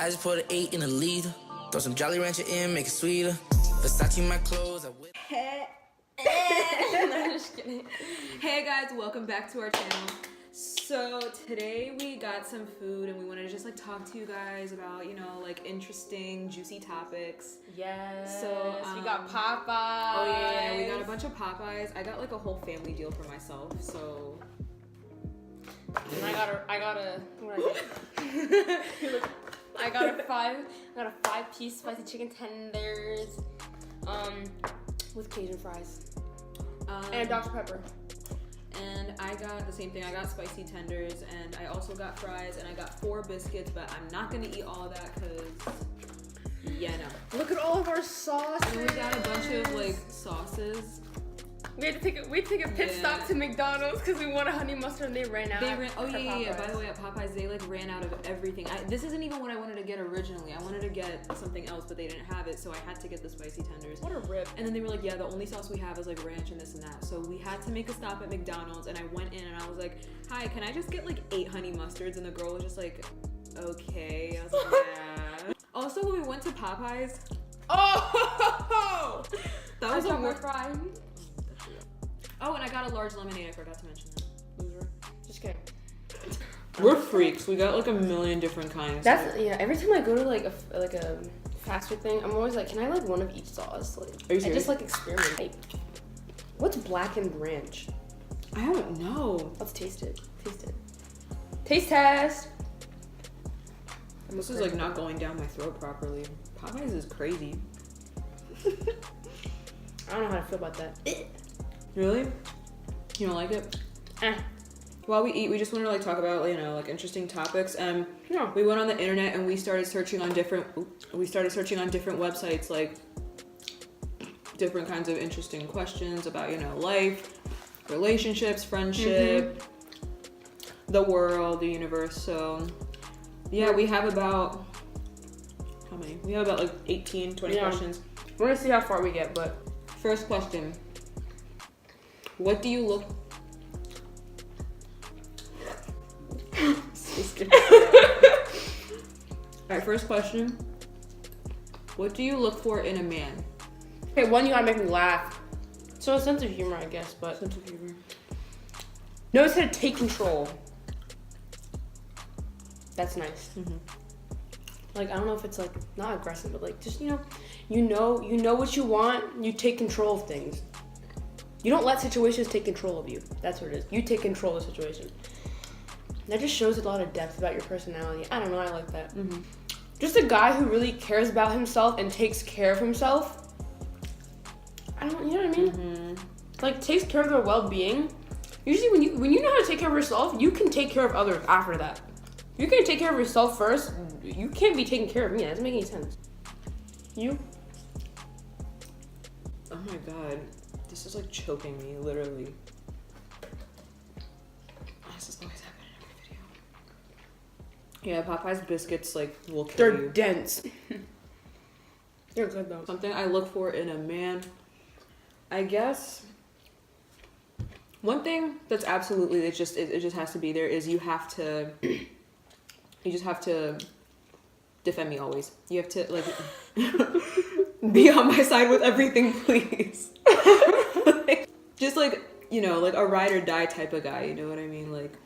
I just put an 8 in a liter. Throw some Jolly Rancher in, make it sweeter. Versace my clothes. No, just kidding. Hey guys, welcome back to our channel. So today we got some food and we wanted to just like talk to you guys about, you know, like interesting, juicy topics. Yes. So we got Popeyes. Oh yeah, we got a bunch of Popeyes. I got like a whole family deal for myself. So. And I got a. What I got a 5-piece spicy chicken tenders, with Cajun fries, and Dr. Pepper. And I got the same thing. I got spicy tenders, and I also got fries, and I got 4 biscuits, but I'm not gonna eat all of that because, yeah, no. Look at all of our sauces. And we got a bunch of like sauces. We had to take a pit stop to McDonald's because we wanted honey mustard and they ran out. Oh yeah. By the way, at Popeyes, they like ran out of everything. This isn't even what I wanted to get originally. I wanted to get something else, but they didn't have it, so I had to get the spicy tenders. What a rip. And then they were like, yeah, the only sauce we have is like ranch and this and that. So we had to make a stop at McDonald's, and I went in and I was like, hi, can I just get like 8 honey mustards? And the girl was just like, okay. I was like, yeah. Also, when we went to Popeyes, that was a fry. Oh, and I got a large lemonade. I forgot to mention that. Loser. Just kidding. We're freaks. We got like a million different kinds. Yeah. Every time I go to like a fast food thing, I'm always like, can I like one of each sauce? Like, are you serious? I just like experiment. Like, what's blackened ranch? I don't know. Let's taste it. Taste test. This is like not going down my throat properly. Popeyes is crazy. I don't know how to feel about that. Really? You don't like it? While we eat, we just want to like talk about, you know, like interesting topics. Yeah. We went on the internet and we started searching on different websites, like different kinds of interesting questions about, you know, life, relationships, friendship, the world, the universe. So yeah, we have about how many? We have about like 18, 20 questions. We're gonna see how far we get, but first question. What do you look... Alright, first question. What do you look for in a man? Okay, one, you gotta make me laugh. So a sense of humor, I guess, but... Sense of humor. Knows how to take control. That's nice. Like, I don't know if it's like, not aggressive, but like, just, you know what you want, you take control of things. You don't let situations take control of you. That's what it is. You take control of the situation. That just shows a lot of depth about your personality. I don't know, I like that. Just a guy who really cares about himself and takes care of himself. You know what I mean? Like, takes care of their well-being. Usually when you know how to take care of yourself, you can take care of others after that. You can take care of yourself first. You can't be taking care of me. That doesn't make any sense. You? Oh my god. This is like choking me, literally. This is always happening in every video. Yeah, Popeyes biscuits like will kill you. They're dense. They're good though. Something I look for in a man, I guess. One thing that's absolutely it just has to be there is you just have to defend me always. You have to like be on my side with everything, please. Just like, you know, like a ride or die type of guy, you know what I mean? Like,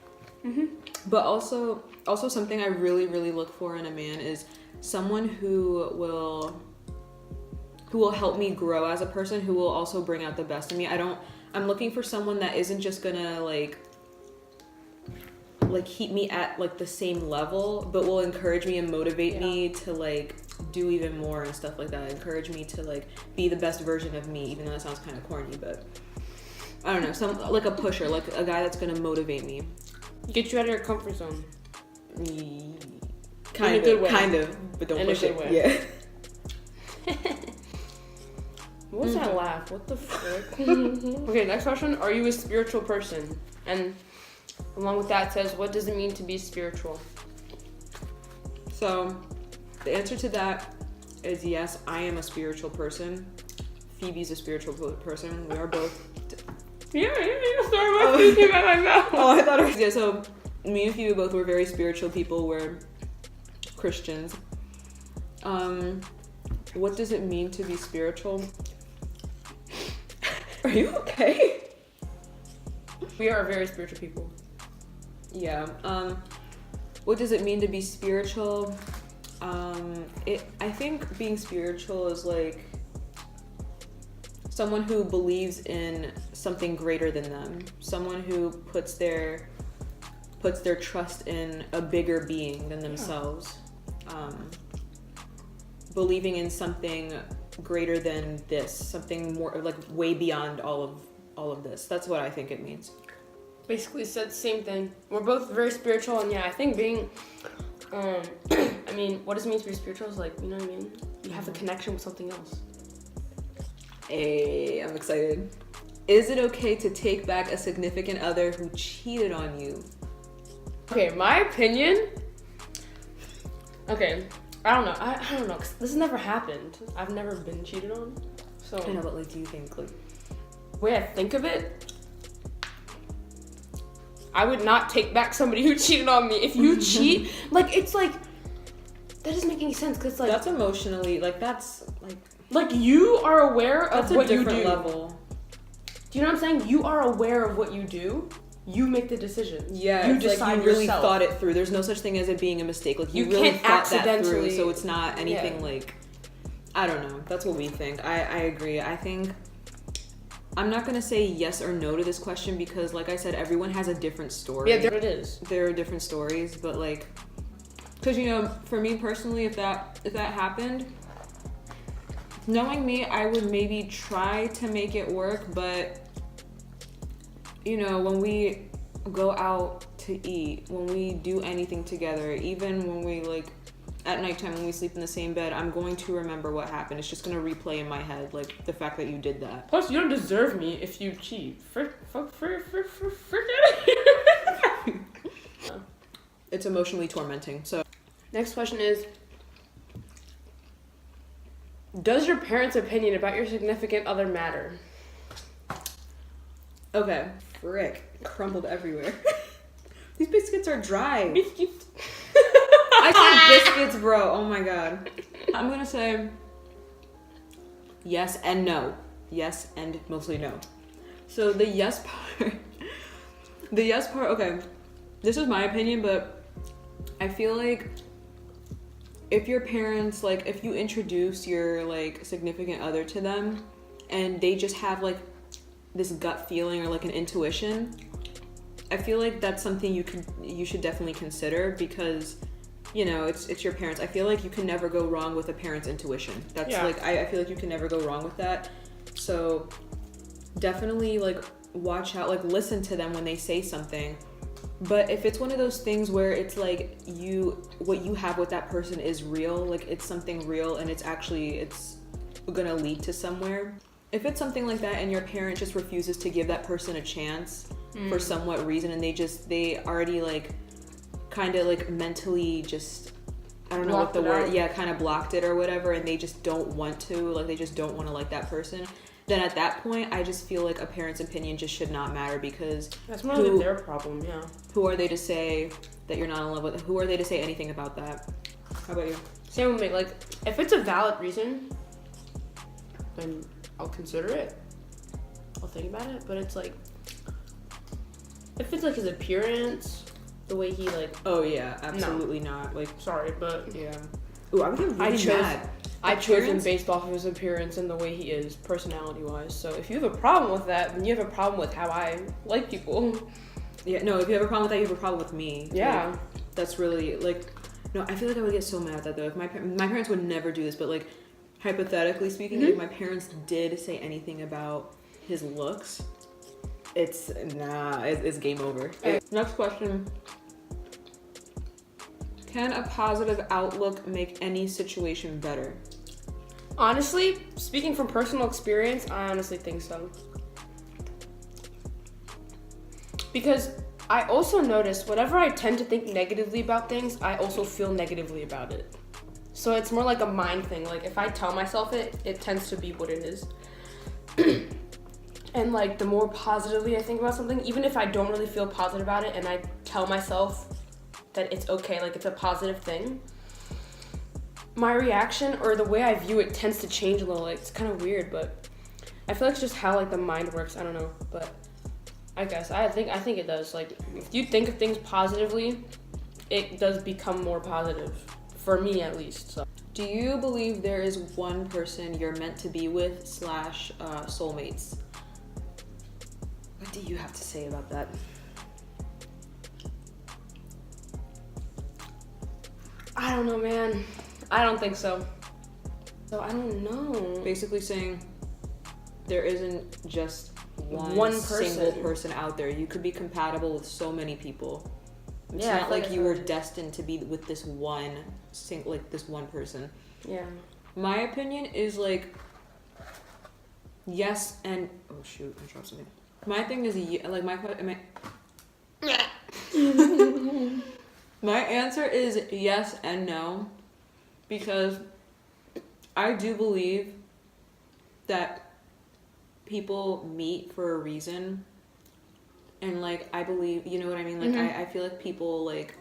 but also something I really, really look for in a man is someone who will help me grow as a person, who will also bring out the best in me. I'm looking for someone that isn't just gonna like keep me at like the same level, but will encourage me and motivate me to like do even more and stuff like that. Encourage me to like be the best version of me, even though that sounds kind of corny, but I don't know, like a pusher, like a guy that's gonna motivate me. Get you out of your comfort zone. Kind of, but don't push it. Yeah. What was that laugh? What the frick? Okay, next question. Are you a spiritual person? And along with that says, what does it mean to be spiritual? So, the answer to that is yes, I am a spiritual person. Phoebe's a spiritual person. We are both. Yeah, you need to start my thinking about my mouth. Oh, I thought it was... Yeah, so me and Phoebe both were very spiritual people. We're Christians. What does it mean to be spiritual? Are you okay? We are very spiritual people. Yeah. What does it mean to be spiritual? I think being spiritual is like someone who believes in something greater than them. Someone who puts their trust in a bigger being than themselves. Believing in something greater than this, something more like way beyond all of this. That's what I think it means. Basically said the same thing. We're both very spiritual, and yeah, I think being, I mean, what does it mean to be spiritual is like, you know what I mean? You have a connection with something else. Hey, I'm excited. Is it okay to take back a significant other who cheated on you? Okay, my opinion. Okay, I don't know. I don't know. 'Cause this has never happened. I've never been cheated on. So I know, but like, do you think like the way I think of it, I would not take back somebody who cheated on me. If you cheat, like it's like that doesn't make any sense because like that's emotionally that's like you are aware of that's what a you different do. level. Do you know what I'm saying? You are aware of what you do. You make the decision. Yeah, you it's decide like you really yourself. thought it through. There's no such thing as it being a mistake. Like you really can't thought that through, accidentally- so it's not anything Yeah. like I don't know. That's what we think. I agree. I think I'm not gonna say yes or no to this question because, like I said, everyone has a different story. Yeah, there it is. There are different stories, but like, because for me personally, if that happened, knowing me, I would maybe try to make it work, but when we go out to eat, when we do anything together, even when we at nighttime when we sleep in the same bed, I'm going to remember what happened. It's just going to replay in my head, like the fact that you did that. Plus, you don't deserve me if you cheat. It's emotionally tormenting. So Next question is, does your parents' opinion about your significant other matter? okay, frick, crumbled everywhere. These biscuits are dry. Biscuits. I said biscuits, bro. Oh my god. I'm gonna say yes and no. Yes and mostly no. So the yes part, okay, this is my opinion, but I feel like if your parents, if you introduce your significant other to them and they just have this gut feeling or an intuition, I feel like that's something you should definitely consider because it's your parents. I feel like you can never go wrong with a parent's intuition. That's I feel like you can never go wrong with that. So definitely watch out, listen to them when they say something. But if it's one of those things where it's what you have with that person is real, it's something real and it's gonna lead to somewhere. If it's something like that and your parent just refuses to give that person a chance for somewhat reason and they already kind of mentally just I don't know what the word kind of blocked it or whatever, and they just don't want to they just don't want to that person, then at that point I just feel like a parent's opinion just should not matter because that's more like their problem. Yeah, who are they to say that you're not in love with? Who are they to say anything about that? How about you? Same with me. If it's a valid reason, then I'll consider it. I'll think about it. But it's if it's his appearance, the way he oh yeah, absolutely not. Sorry, but yeah. Ooh, I would get really mad. I chose him based off of his appearance and the way he is, personality-wise. So if you have a problem with that, then you have a problem with how I like people. Yeah, no, if you have a problem with that, you have a problem with me. Yeah. That's really, no, I feel like I would get so mad at that, though. If my parents would never do this, but, hypothetically speaking, if my parents did say anything about his looks, it's game over. Okay. Next question. Can a positive outlook make any situation better? Honestly, speaking from personal experience, I honestly think so. Because I also notice whenever I tend to think negatively about things, I also feel negatively about it. So it's more like a mind thing. If I tell myself it tends to be what it is. And the more positively I think about something, even if I don't really feel positive about it and I tell myself that it's okay, it's a positive thing, my reaction or the way I view it tends to change a little. Like, it's kind of weird, but I feel like it's just how like the mind works. I don't know, but I guess I think it does. Like, if you think of things positively, it does become more positive for me at least. So. Do you believe there is one person you're meant to be with / soulmates? What do you have to say about that? I don't know, man. I don't think so. So I don't know. Basically saying there isn't just one single person out there. You could be compatible with so many people. It's Yeah, I not feel like like you were destined to be with this one this one person. Yeah. My opinion is like yes and oh shoot, I dropped something. My thing is like my answer is yes and no, because I do believe that people meet for a reason, and like I believe, you know what I mean, like I feel like people like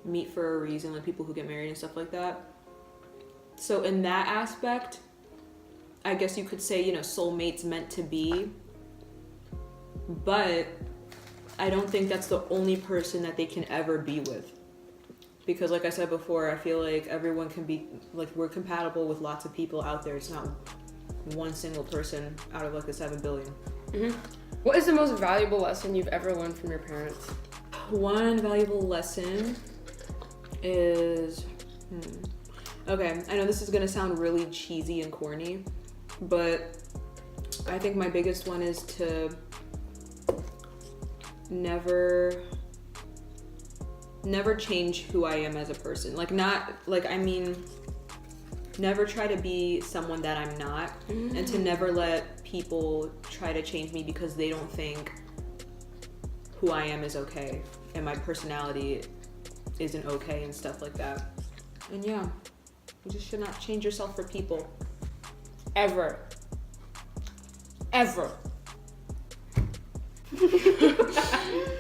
meet for a reason, like people who get married and stuff like that. So in that aspect, I guess you could say, you know, soulmates meant to be, but I don't think that's the only person that they can ever be with. Because like I said before, I feel like everyone can be, like, we're compatible with lots of people out there. It's not one single person out of like the 7 billion. What is the most valuable lesson you've ever learned from your parents? One valuable lesson is, okay, I know this is gonna sound really cheesy and corny, but I think my biggest one is to never change who I am as a person. Like, not like, I mean, never try to be someone that I'm not, and to never let people try to change me because they don't think who I am is okay and my personality isn't okay and stuff like that. And yeah, you just should not change yourself for people. Ever.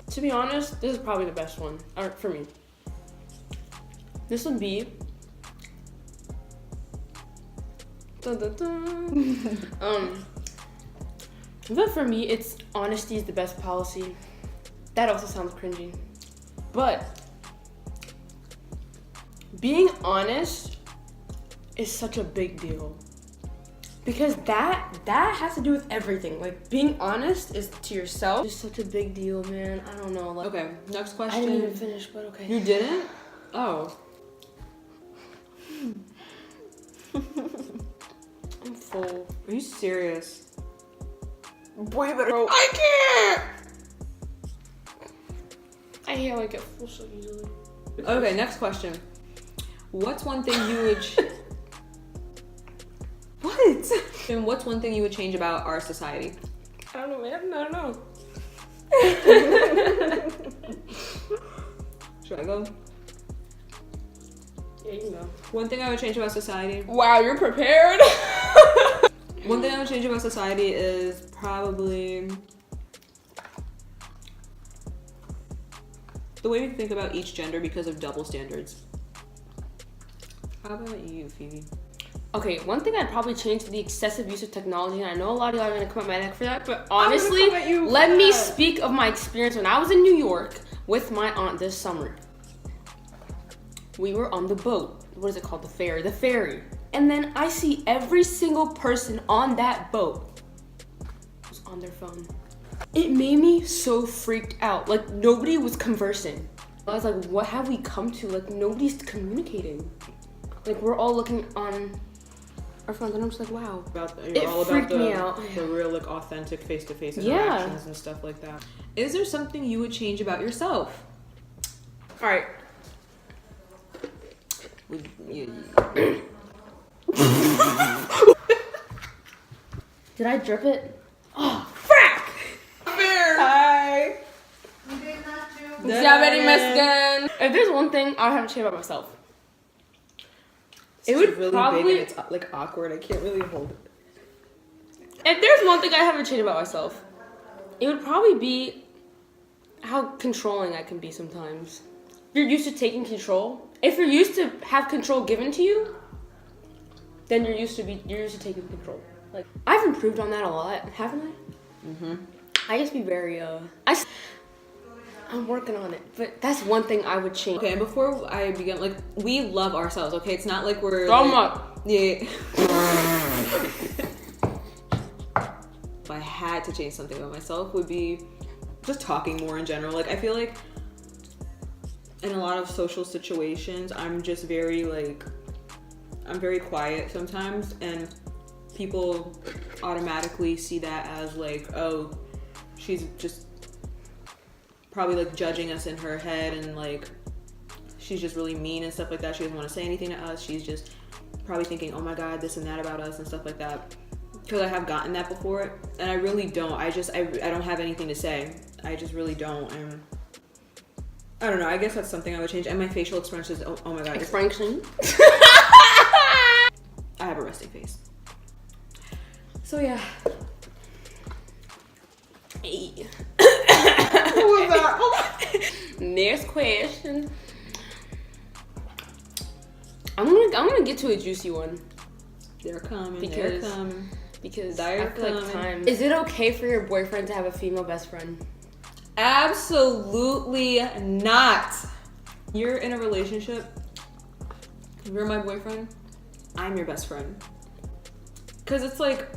To be honest, this is probably the best one for me. This would be but for me, it's honesty is the best policy. That also sounds cringy, but being honest is such a big deal. Because that has to do with everything. Like, being honest is to yourself is such a big deal, man. I don't know. Like, Okay, next question. I didn't even finish, but okay. You didn't? Oh. I'm full. Are you serious? Boy, better. I can't. I hate how I get full so easily. Okay, next question. What's one thing you would... What? And what's one thing you would change about our society? I don't know, man. I don't know. Should I go? Yeah, you can go. One thing I would change about society... Wow, you're prepared? One thing I would change about society is probably the way we think about each gender because of double standards. How about you, Phoebe? Okay, one thing I'd probably change is the excessive use of technology, and I know a lot of y'all are gonna come at my neck for that, but honestly, let me speak of my experience when I was in New York with my aunt this summer. We were on the boat. What is it called? The ferry. And then I see every single person on that boat was on their phone. It made me so freaked out. Like, nobody was conversing. I was like, what have we come to? Like, nobody's communicating. Like, we're all looking on our phones, and I'm just like, wow. It freaked me out. The real, like, authentic face-to-face interactions and stuff like that. Is there something you would change about yourself? All right. Did I drip it? Oh, frack! Hi. Diabetes Mexican. If there's one thing I have to say about myself, it would really probably big and it's like awkward. I can't really hold it. If there's one thing I haven't changed about myself, it would probably be how controlling I can be sometimes. If you're used to taking control, if you're used to have control given to you, then you're used to taking control. Like, I've improved on that a lot, haven't I? Mm-hmm. I used to be very I'm working on it, but that's one thing I would change. Okay, and before I begin, like, we love ourselves, okay? It's not like we're Throw 'em like, up. Yeah. If I had to change something about myself, would be just talking more in general. Like, I feel like in a lot of social situations, I'm just very like, I'm very quiet sometimes, and people automatically see that as like, oh, she's just probably like judging us in her head, and like she's just really mean and stuff like that. She doesn't want to say anything to us. She's just probably thinking, oh my god, this and that about us and stuff like that. Because I have gotten that before, and I really don't. I don't have anything to say. I just really don't. And I don't know. I guess that's something I would change. And my facial expressions. Oh my god. Expression. I have a resting face. So yeah. Hey. What was that? Next question. I'm gonna get to a juicy one. They're coming. Because- They're coming. Because They're I feel like coming. Is it okay for your boyfriend to have a female best friend? Absolutely not. You're in a relationship. You're my boyfriend. I'm your best friend. Because it's like,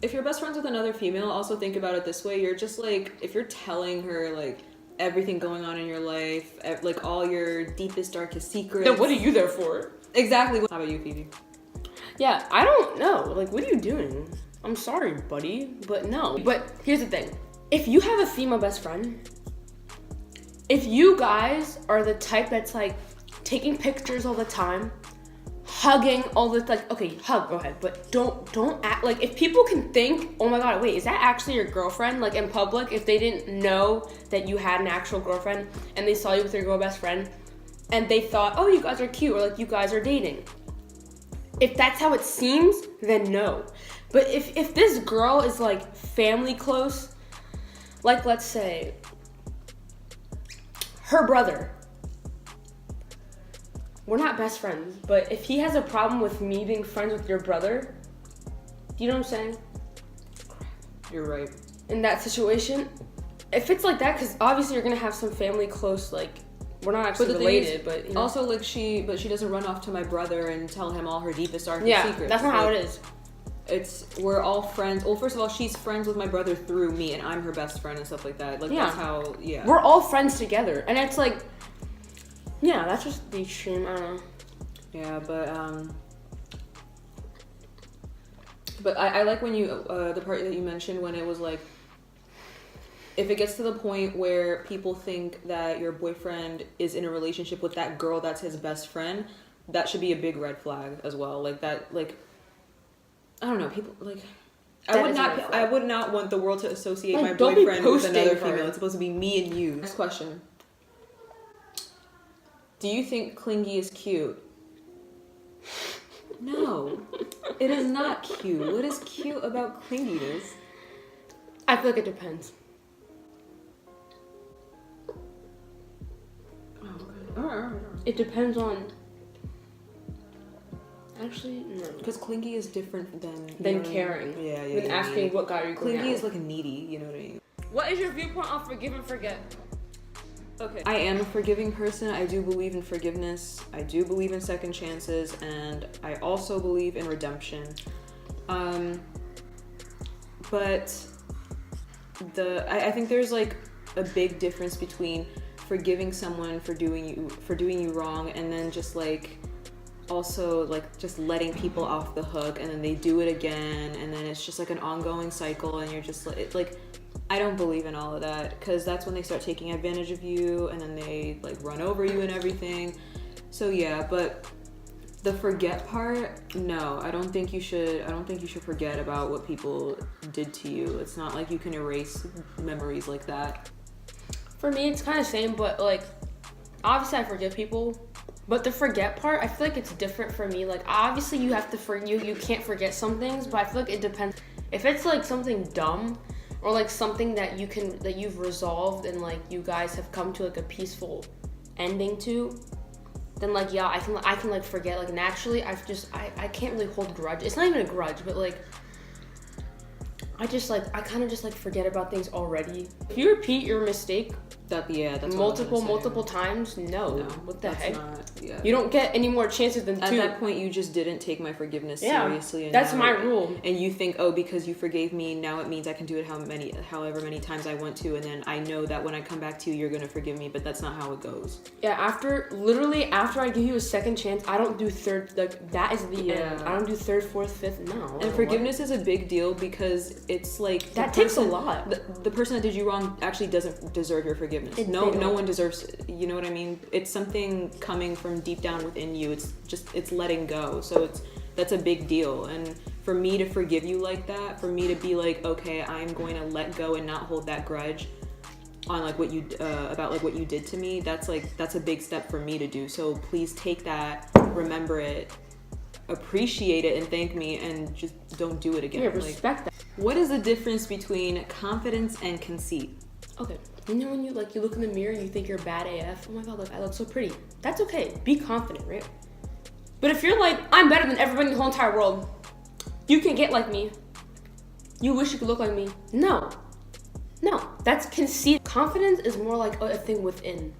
if you're best friends with another female, also think about it this way. You're just like, if you're telling her like everything going on in your life, like all your deepest, darkest secrets. Then what are you there for? Exactly. How about you, Phoebe? Yeah, I don't know. Like, what are you doing? I'm sorry, buddy, but no. But here's the thing. If you have a female best friend, if you guys are the type that's like taking pictures all the time, hugging all the, like, okay, hug, go ahead, but don't act like, if people can think, oh my god, wait, is that actually your girlfriend? Like, in public, if they didn't know that you had an actual girlfriend and they saw you with your girl best friend and they thought, oh, you guys are cute, or like you guys are dating. If that's how it seems, then no. But if this girl is like family close, like let's say her brother, we're not best friends, but if he has a problem with me being friends with your brother, do you know what I'm saying? You're right. In that situation, if it's like that, because obviously you're gonna have some family close, like, we're not actually related, but you know. Also, like, she doesn't run off to my brother and tell him all her deepest, darkest secrets. Yeah, that's not how it is. We're all friends. Well, first of all, she's friends with my brother through me, and I'm her best friend and stuff like that. Like, that's how, yeah. We're all friends together, and it's like, yeah, that's just the extreme, I don't know. Yeah, but I like when you, the part that you mentioned when it was like, if it gets to the point where people think that your boyfriend is in a relationship with that girl that's his best friend, that should be a big red flag as well. Like that, like, I don't know, people like, I would not want the world to associate like, my don't be boyfriend with another posting her. female. It's supposed to be me and you. Next question. Do you think clingy is cute? No, it is not cute. What is cute about clinginess? I feel like it depends. It depends on. Actually, no. Because clingy is different than caring. Yeah. Than asking what guy are you going Clingy out is like needy. You know what I mean? What is your viewpoint on forgive and forget? Okay. I am a forgiving person. I do believe in forgiveness. I do believe in second chances, and I also believe in redemption. But I think there's like a big difference between forgiving someone for doing you wrong, and then just like also like just letting people off the hook, and then they do it again, and then it's just like an ongoing cycle, and you're just like I don't believe in all of that, because that's when they start taking advantage of you, and then they like run over you and everything. So yeah, but the forget part, no, I don't think you should forget about what people did to you. It's not like you can erase memories like that. For me, it's kind of same, but like, obviously I forgive people, but the forget part, I feel like it's different for me. Like, obviously you have to you can't forget some things, but I feel like it depends. If it's like something dumb, or like something that you've resolved and like you guys have come to like a peaceful ending to, then like yeah, I can like forget. Like naturally, I can't really hold grudge. It's not even a grudge, but like I kind of just like forget about things already. If you repeat your mistake that's multiple times, no. What the heck? Yeah. You don't get any more chances than 2. At that point, you just didn't take my forgiveness seriously. And that's my rule. And you think, oh, because you forgave me, now it means I can do it however many times I want to, and then I know that when I come back to you, you're gonna forgive me. But that's not how it goes. Yeah, after I give you a second chance, I don't do third. Like that is the end. I don't do third, fourth, fifth. No. And forgiveness is a big deal because it's like that takes a lot. The person that did you wrong actually doesn't deserve your forgiveness. No one deserves. You know what I mean? It's something coming from deep down within you. It's letting go. So that's a big deal. And for me to forgive you like that, for me to be like, okay, I'm going to let go and not hold that grudge on like what you about like what you did to me. That's a big step for me to do. So please take that, remember it, appreciate it, and thank me, and just don't do it again. Yeah, respect that. What is the difference between confidence and conceit? Okay, you know when you look in the mirror and you think you're bad AF? Oh my god, look, I look so pretty. That's okay. Be confident, right? But if you're like, I'm better than everybody in the whole entire world, you can get like me. You wish you could look like me. No, that's conceit. Confidence is more like a thing within.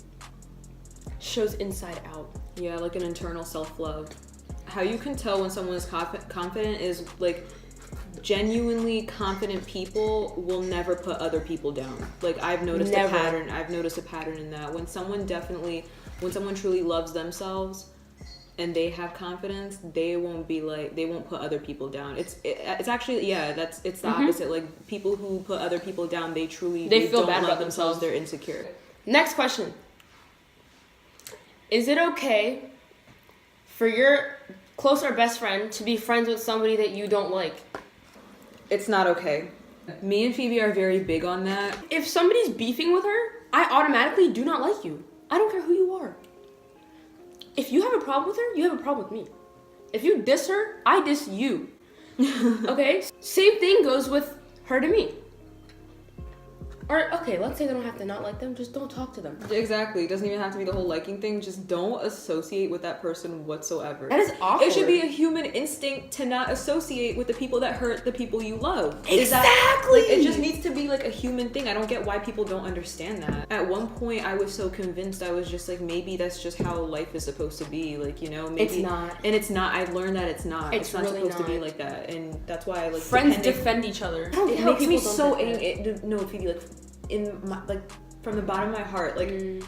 Shows inside out. Yeah, like an internal self-love. How you can tell when someone is confident is like genuinely confident people will never put other people down. Like I've noticed a pattern. I've noticed a pattern in that. When someone truly loves themselves and they have confidence, they won't put other people down. It's actually it's the opposite. Like people who put other people down, they feel don't bad love about themselves. They're insecure. Next question. Is it okay for your close or best friend to be friends with somebody that you don't like? It's not okay. Me and Phoebe are very big on that. If somebody's beefing with her, I automatically do not like you. I don't care who you are. If you have a problem with her, you have a problem with me. If you diss her, I diss you. Okay? Same thing goes with her to me. Or, okay, let's say they don't have to not like them, just don't talk to them. Exactly. It doesn't even have to be the whole liking thing. Just don't associate with that person whatsoever. That is awful. It should be a human instinct to not associate with the people that hurt the people you love. Exactly! It just needs to be like a human thing. I don't get why people don't understand that. At one point, I was so convinced. I was just like, maybe that's just how life is supposed to be. Like, you know, maybe. It's not. And it's not. I learned that it's not. It's not really supposed to be like that. And that's why I like friends defend each other. It makes me so angry. No, Phoebe, like, in my, like, from the bottom of my heart, like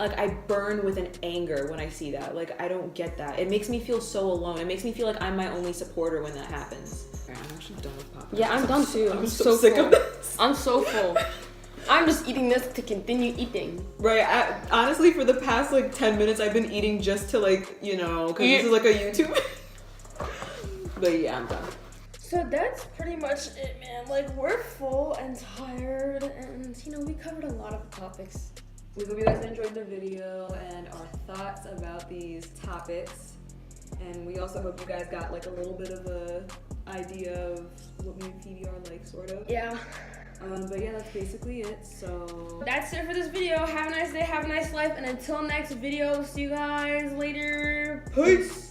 I burn with an anger when I see that. Like, I don't get that. It makes me feel so alone. It makes me feel like I'm my only supporter when that happens. I'm actually done with Popeyes. Yeah, I'm done too. I'm so sick full. of this. I'm so full. I'm just eating this to continue eating. Right. Honestly, for the past like 10 minutes, I've been eating just to like, you know, because this is like a YouTube. But yeah, I'm done. So that's pretty much it, man. Like, we're full and tired, and you know, we covered a lot of topics. We hope you guys enjoyed the video and our thoughts about these topics. And we also hope you guys got like a little bit of a idea of what me and Phoebe are like, sort of. Yeah. But yeah, that's basically it. So that's it for this video. Have a nice day, have a nice life, and until next video, see you guys later. Peace.